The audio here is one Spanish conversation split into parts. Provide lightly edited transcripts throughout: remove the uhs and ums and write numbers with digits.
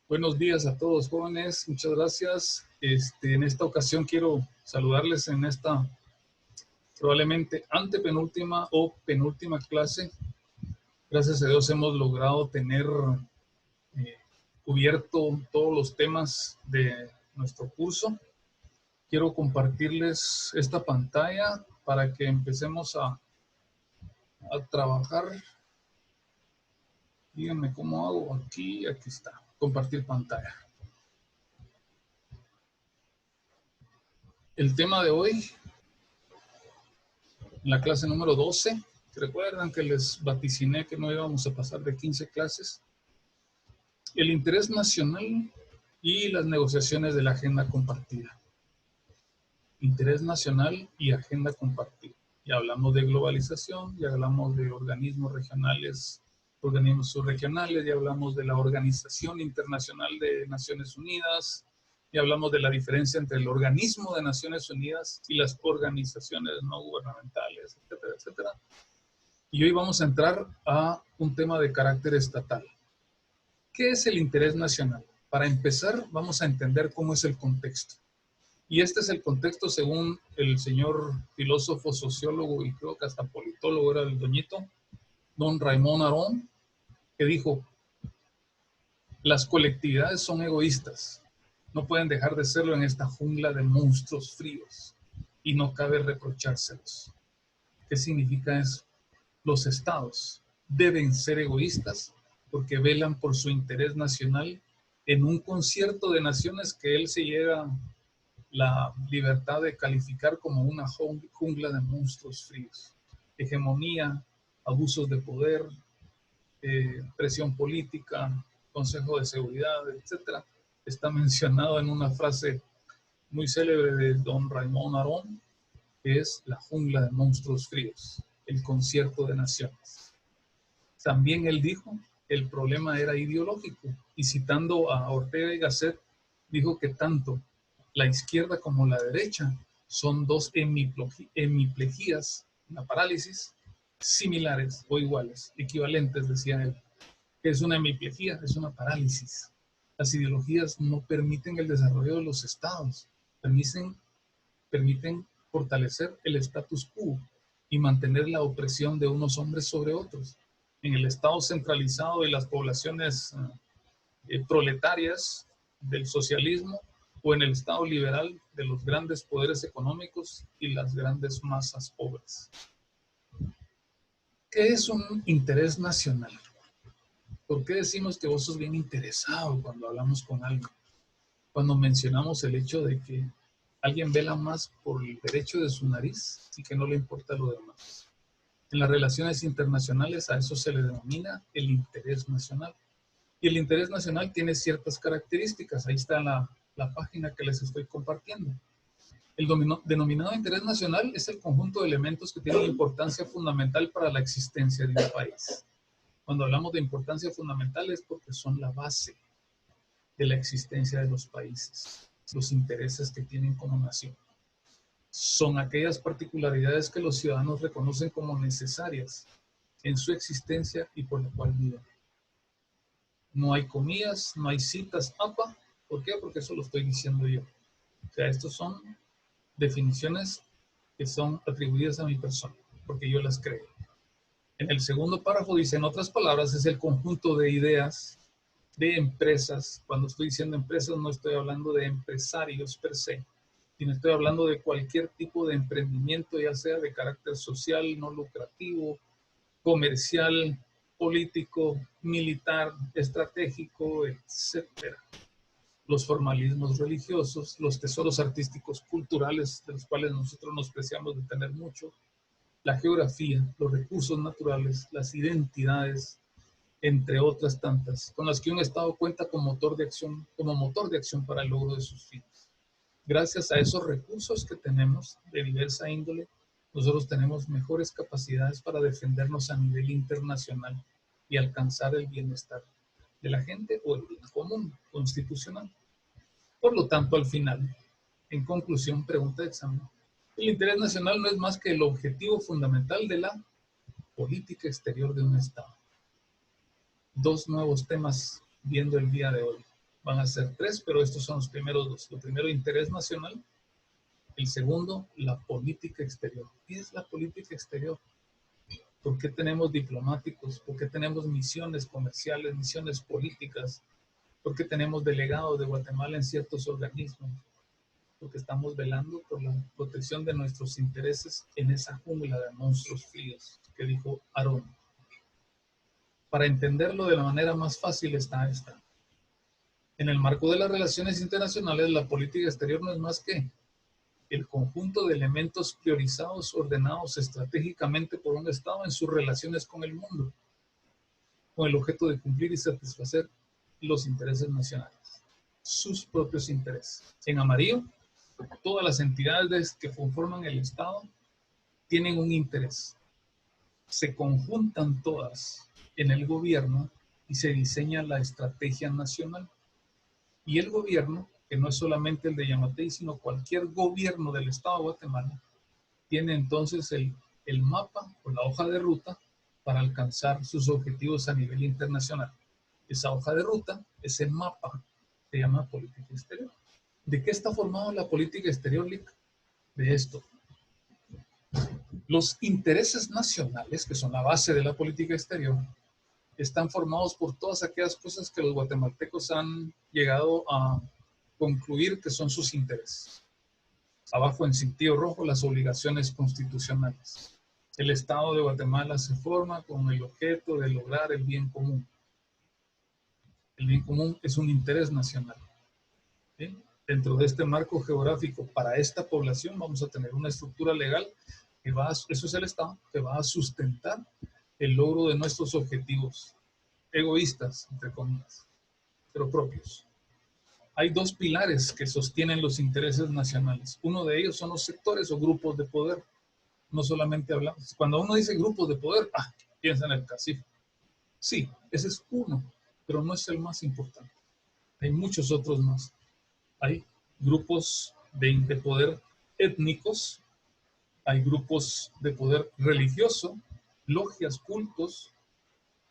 Buenos días a todos, jóvenes. Muchas gracias. En esta ocasión quiero saludarles en esta probablemente antepenúltima o penúltima clase. Gracias a Dios hemos logrado tener eh, cubierto todos los temas de nuestro curso. Quiero compartirles esta pantalla para que empecemos a trabajar. Díganme cómo hago. Aquí está. Compartir pantalla. El tema de hoy, en la clase número 12, recuerdan que les vaticiné que no íbamos a pasar de 15 clases. El interés nacional y las negociaciones de la agenda compartida. Interés nacional y agenda compartida. Ya hablamos de globalización, ya hablamos de organismos regionales, ya hablamos de la Organización Internacional de Naciones Unidas, ya hablamos de la diferencia entre el organismo de Naciones Unidas y las organizaciones no gubernamentales, etcétera, etcétera. Y hoy vamos a entrar a un tema de carácter estatal. ¿Qué es el interés nacional? Para empezar, vamos a entender cómo es el contexto. Y este es el contexto según el señor filósofo, sociólogo y creo que hasta politólogo era el doñito, don Raymond Aron, que dijo, las colectividades son egoístas, no pueden dejar de serlo en esta jungla de monstruos fríos y no cabe reprochárselos. ¿Qué significa eso? Los estados deben ser egoístas porque velan por su interés nacional en un concierto de naciones que él se lleva la libertad de calificar como una jungla de monstruos fríos. Hegemonía, abusos de poder, presión política, Consejo de Seguridad, etcétera. Está mencionado en una frase muy célebre de don Raymond Aron, que es la jungla de monstruos fríos, el concierto de naciones. También él dijo, el problema era ideológico, y citando a Ortega y Gasset, dijo que tanto la izquierda como la derecha son dos hemiplejías, una parálisis, similares o iguales, equivalentes, decía él. ¿Qué es una hemiplejía? Es una parálisis. Las ideologías no permiten el desarrollo de los estados, permiten fortalecer el status quo y mantener la opresión de unos hombres sobre otros. En el estado centralizado de las poblaciones proletarias del socialismo o en el estado liberal de los grandes poderes económicos y las grandes masas pobres. ¿Qué es un interés nacional? ¿Por qué decimos que vos sos bien interesado cuando hablamos con alguien? Cuando mencionamos el hecho de que alguien vela más por el derecho de su nariz y que no le importa lo demás. En las relaciones internacionales a eso se le denomina el interés nacional. Y el interés nacional tiene ciertas características. Ahí está la página que les estoy compartiendo. El denominado interés nacional es el conjunto de elementos que tienen importancia fundamental para la existencia de un país. Cuando hablamos de importancia fundamental es porque son la base de la existencia de los países, los intereses que tienen como nación. Son aquellas particularidades que los ciudadanos reconocen como necesarias en su existencia y por la cual viven. No hay comillas, no hay citas APA. ¿Por qué? Porque eso lo estoy diciendo yo. O sea, estos son definiciones que son atribuidas a mi persona, porque yo las creo. En el segundo párrafo dice, en otras palabras, es el conjunto de ideas de empresas. Cuando estoy diciendo empresas, no estoy hablando de empresarios per se, sino estoy hablando de cualquier tipo de emprendimiento, ya sea de carácter social, no lucrativo, comercial, político, militar, estratégico, etcétera. Los formalismos religiosos, los tesoros artísticos culturales, de los cuales nosotros nos preciamos de tener mucho, la geografía, los recursos naturales, las identidades, entre otras tantas, con las que un Estado cuenta como motor de acción para el logro de sus fines. Gracias a esos recursos que tenemos de diversa índole, nosotros tenemos mejores capacidades para defendernos a nivel internacional y alcanzar el bienestar de la gente o el bien común constitucional. Por lo tanto, al final, en conclusión, pregunta de examen, el interés nacional no es más que el objetivo fundamental de la política exterior de un Estado. Dos nuevos temas viendo el día de hoy. Van a ser tres, pero estos son los primeros dos. Lo primero, interés nacional. El segundo, la política exterior. ¿Qué es la política exterior? ¿Por qué tenemos diplomáticos? ¿Por qué tenemos misiones comerciales, misiones políticas? ¿Por qué tenemos delegados de Guatemala en ciertos organismos? Porque estamos velando por la protección de nuestros intereses en esa jungla de monstruos fríos que dijo Aarón. Para entenderlo de la manera más fácil está esta. En el marco de las relaciones internacionales, la política exterior no es más que el conjunto de elementos priorizados, ordenados estratégicamente por un Estado en sus relaciones con el mundo, con el objeto de cumplir y satisfacer los intereses nacionales, sus propios intereses. En amarillo, todas las entidades que conforman el Estado tienen un interés. Se conjuntan todas en el gobierno y se diseña la estrategia nacional. Y el gobierno, que no es solamente el de Yamatei, sino cualquier gobierno del Estado de Guatemala, tiene entonces el mapa o la hoja de ruta para alcanzar sus objetivos a nivel internacional. Esa hoja de ruta, ese mapa, se llama política exterior. ¿De qué está formada la política exterior, Lic? De esto. Los intereses nacionales, que son la base de la política exterior, están formados por todas aquellas cosas que los guatemaltecos han llegado a concluir que son sus intereses. Abajo en sentido rojo, las obligaciones constitucionales. El Estado de Guatemala se forma con el objeto de lograr el bien común. El bien común es un interés nacional. ¿Sí? Dentro de este marco geográfico, para esta población vamos a tener una estructura legal que va a, eso es el Estado, que va a sustentar el logro de nuestros objetivos egoístas, entre comillas, pero propios. Hay dos pilares que sostienen los intereses nacionales. Uno de ellos son los sectores o grupos de poder. No solamente hablamos, cuando uno dice grupos de poder, piensa en el CACIF. Sí, ese es uno, pero no es el más importante. Hay muchos otros más. Hay grupos de poder étnicos, hay grupos de poder religioso, logias, cultos,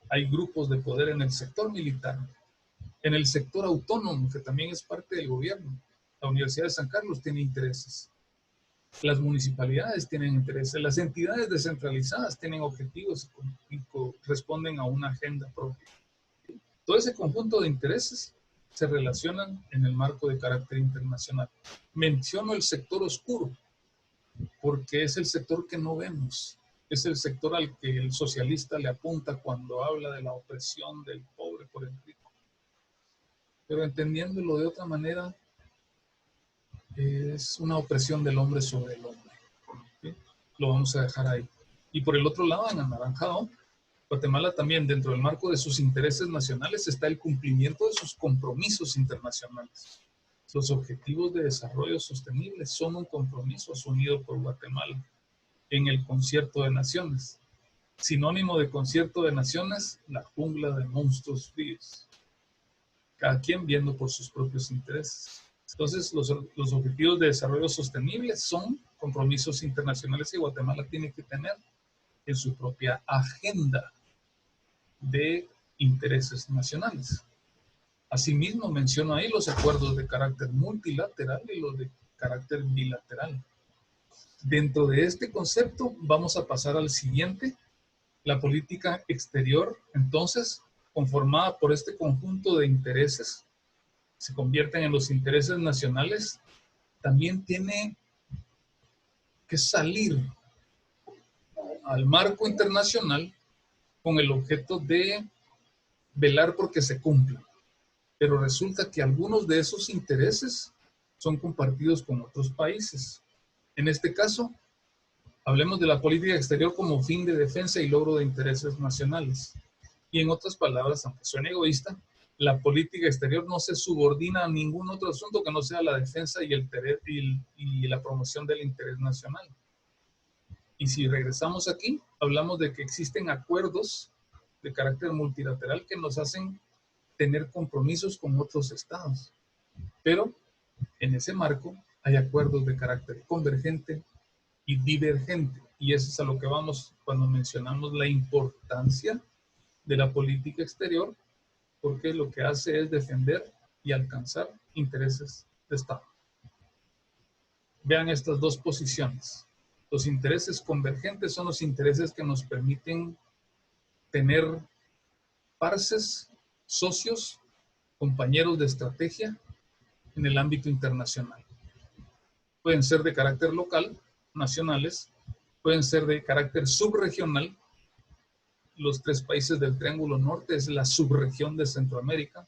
hay grupos de poder en el sector militar, en el sector autónomo, que también es parte del gobierno. La Universidad de San Carlos tiene intereses. Las municipalidades tienen intereses. Las entidades descentralizadas tienen objetivos y responden a una agenda propia. Todo ese conjunto de intereses se relacionan en el marco de carácter internacional. Menciono el sector oscuro porque es el sector que no vemos. Es el sector al que el socialista le apunta cuando habla de la opresión del pobre por el rico. Pero entendiéndolo de otra manera, es una opresión del hombre sobre el hombre. ¿Sí? Lo vamos a dejar ahí. Y por el otro lado, en anaranjado, Guatemala también, dentro del marco de sus intereses nacionales, está el cumplimiento de sus compromisos internacionales. Los objetivos de desarrollo sostenible son un compromiso asumido por Guatemala en el Concierto de Naciones. Sinónimo de Concierto de Naciones, la jungla de monstruos fríos. Cada quien viendo por sus propios intereses. Entonces, los objetivos de desarrollo sostenible son compromisos internacionales que Guatemala tiene que tener en su propia agenda de intereses nacionales. Asimismo, menciono ahí los acuerdos de carácter multilateral y los de carácter bilateral. Dentro de este concepto, vamos a pasar al siguiente, la política exterior, entonces, conformada por este conjunto de intereses, se convierten en los intereses nacionales, también tiene que salir al marco internacional con el objeto de velar porque se cumplan. Pero resulta que algunos de esos intereses son compartidos con otros países. En este caso, hablemos de la política exterior como fin de defensa y logro de intereses nacionales. Y en otras palabras, aunque suene egoísta, la política exterior no se subordina a ningún otro asunto que no sea la defensa y la promoción del interés nacional. Y si regresamos aquí, hablamos de que existen acuerdos de carácter multilateral que nos hacen tener compromisos con otros estados. Pero en ese marco hay acuerdos de carácter convergente y divergente. Y eso es a lo que vamos cuando mencionamos la importancia de la política exterior, porque lo que hace es defender y alcanzar intereses de Estado. Vean estas dos posiciones. Los intereses convergentes son los intereses que nos permiten tener parces, socios, compañeros de estrategia en el ámbito internacional. Pueden ser de carácter local, nacionales, pueden ser de carácter subregional. Los 3 países del Triángulo Norte es la subregión de Centroamérica.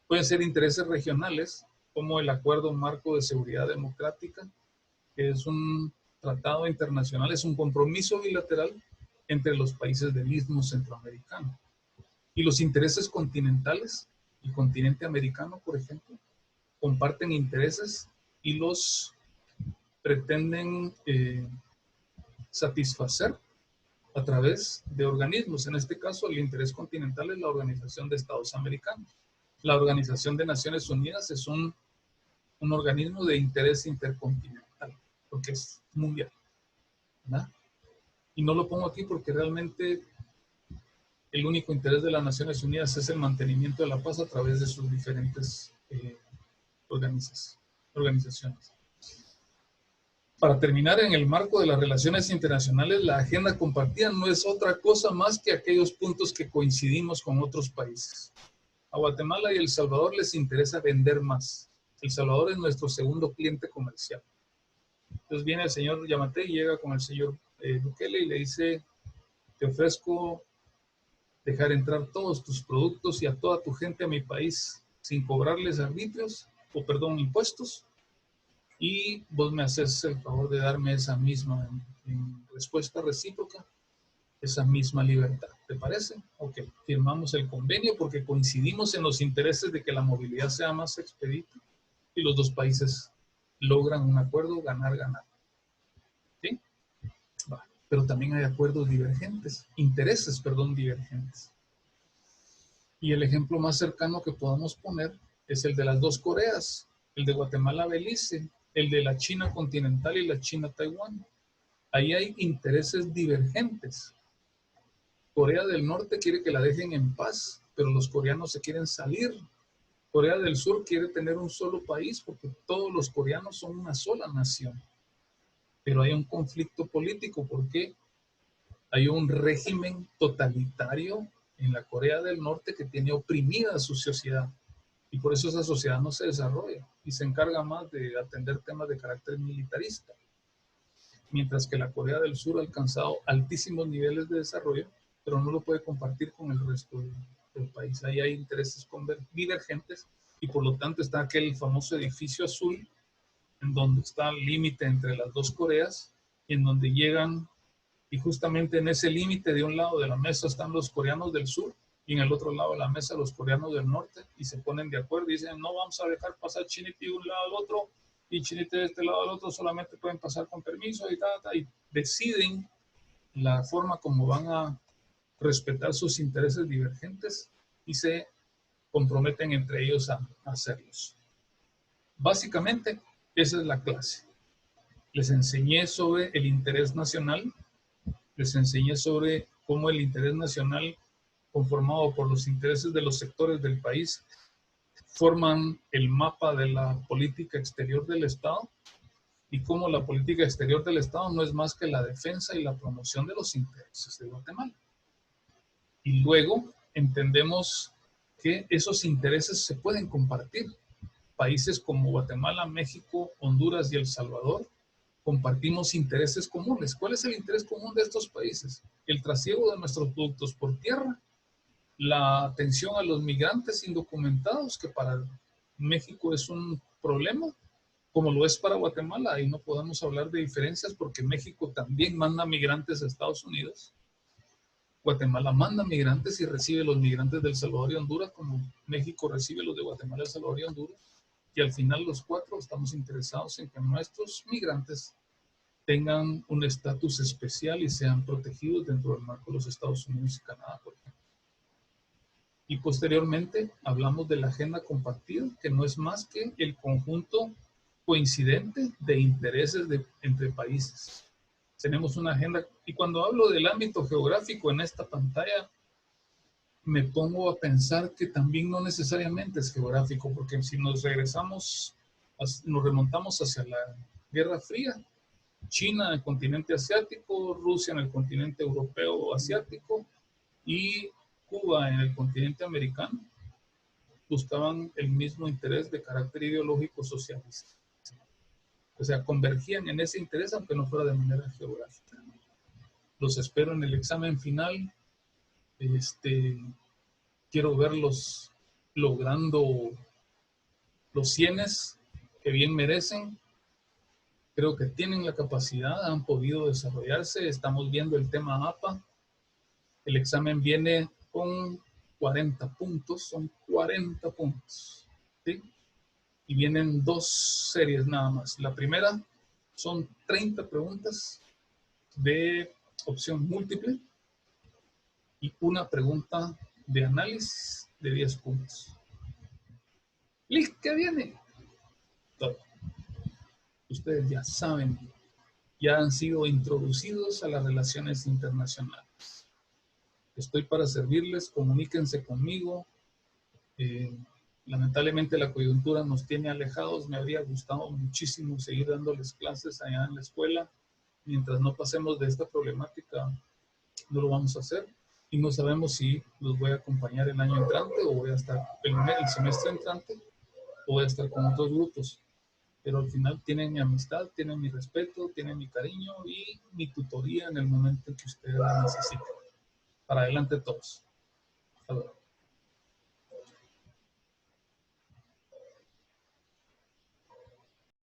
Pueden ser intereses regionales, como el Acuerdo Marco de Seguridad Democrática, que es un tratado internacional, es un compromiso bilateral entre los países del Istmo Centroamericano. Y los intereses continentales, el continente americano, por ejemplo, comparten intereses y los pretenden satisfacer a través de organismos. En este caso, el interés continental es la Organización de Estados Americanos. La Organización de Naciones Unidas es un organismo de interés intercontinental, porque es mundial, ¿verdad? Y no lo pongo aquí porque realmente el único interés de las Naciones Unidas es el mantenimiento de la paz a través de sus diferentes organizaciones. Para terminar, en el marco de las relaciones internacionales, la agenda compartida no es otra cosa más que aquellos puntos que coincidimos con otros países. A Guatemala y El Salvador les interesa vender más. El Salvador es nuestro segundo cliente comercial. Entonces viene el señor Yamatei y llega con el señor Bukele y le dice: te ofrezco dejar entrar todos tus productos y a toda tu gente a mi país sin cobrarles impuestos, y vos me haces el favor de darme esa misma, en respuesta recíproca, esa misma libertad. ¿Te parece? Ok, firmamos el convenio porque coincidimos en los intereses de que la movilidad sea más expedita y los 2 países logran un acuerdo ganar-ganar. ¿Sí? Va. Pero también hay acuerdos divergentes, divergentes. Y el ejemplo más cercano que podamos poner es el de las 2 Coreas, el de Guatemala-Belice, el de la China continental y la China-Taiwán. Ahí hay intereses divergentes. Corea del Norte quiere que la dejen en paz, pero los coreanos se quieren salir. Corea del Sur quiere tener un solo país porque todos los coreanos son una sola nación. Pero hay un conflicto político porque hay un régimen totalitario en la Corea del Norte que tiene oprimida a su sociedad. Y por eso esa sociedad no se desarrolla y se encarga más de atender temas de carácter militarista. Mientras que la Corea del Sur ha alcanzado altísimos niveles de desarrollo, pero no lo puede compartir con el resto del país. Ahí hay intereses divergentes y por lo tanto está aquel famoso edificio azul en donde está el límite entre las 2 Coreas y en donde llegan, y justamente en ese límite de un lado de la mesa están los coreanos del sur y en el otro lado de la mesa los coreanos del norte, y se ponen de acuerdo y dicen: no vamos a dejar pasar Chiniti de un lado al otro y Chiniti de este lado al otro, solamente pueden pasar con permiso y y deciden la forma como van a respetar sus intereses divergentes y se comprometen entre ellos a hacerlos. Básicamente, esa es la clase. Les enseñé sobre el interés nacional, les enseñé sobre cómo el interés nacional, conformado por los intereses de los sectores del país, forman el mapa de la política exterior del Estado, y cómo la política exterior del Estado no es más que la defensa y la promoción de los intereses de Guatemala. Y luego entendemos que esos intereses se pueden compartir. Países como Guatemala, México, Honduras y El Salvador compartimos intereses comunes. ¿Cuál es el interés común de estos países? El trasiego de nuestros productos por tierra, la atención a los migrantes indocumentados, que para México es un problema, como lo es para Guatemala. Ahí no podemos hablar de diferencias porque México también manda migrantes a Estados Unidos. Guatemala manda migrantes y recibe los migrantes de El Salvador y Honduras, como México recibe los de Guatemala, El Salvador y Honduras. Y al final los 4 estamos interesados en que nuestros migrantes tengan un estatus especial y sean protegidos dentro del marco de los Estados Unidos y Canadá, por ejemplo. Y posteriormente hablamos de la agenda compartida, que no es más que el conjunto coincidente de intereses entre países. Tenemos una agenda, y cuando hablo del ámbito geográfico en esta pantalla, me pongo a pensar que también no necesariamente es geográfico, porque si nos regresamos, nos remontamos hacia la Guerra Fría, China en el continente asiático, Rusia en el continente europeo o asiático y Cuba en el continente americano, buscaban el mismo interés de carácter ideológico socialista. O sea, convergían en ese interés aunque no fuera de manera geográfica. Los espero en el examen final. Quiero verlos logrando los 100 que bien merecen. Creo que tienen la capacidad, han podido desarrollarse. Estamos viendo el tema APA. El examen viene con 40 puntos, son 40 puntos. ¿Sí? Y vienen 2 series nada más. La primera son 30 preguntas de opción múltiple y una pregunta de análisis de 10 puntos. ¿Listo? ¿Qué viene? Todo. Ustedes ya saben, ya han sido introducidos a las relaciones internacionales. Estoy para servirles, comuníquense conmigo. Lamentablemente la coyuntura nos tiene alejados. Me habría gustado muchísimo seguir dándoles clases allá en la escuela. Mientras no pasemos de esta problemática, no lo vamos a hacer. Y no sabemos si los voy a acompañar el año entrante o voy a estar el semestre entrante o voy a estar con otros grupos. Pero al final tienen mi amistad, tienen mi respeto, tienen mi cariño y mi tutoría en el momento en que ustedes la necesiten. Para adelante todos. Hasta luego.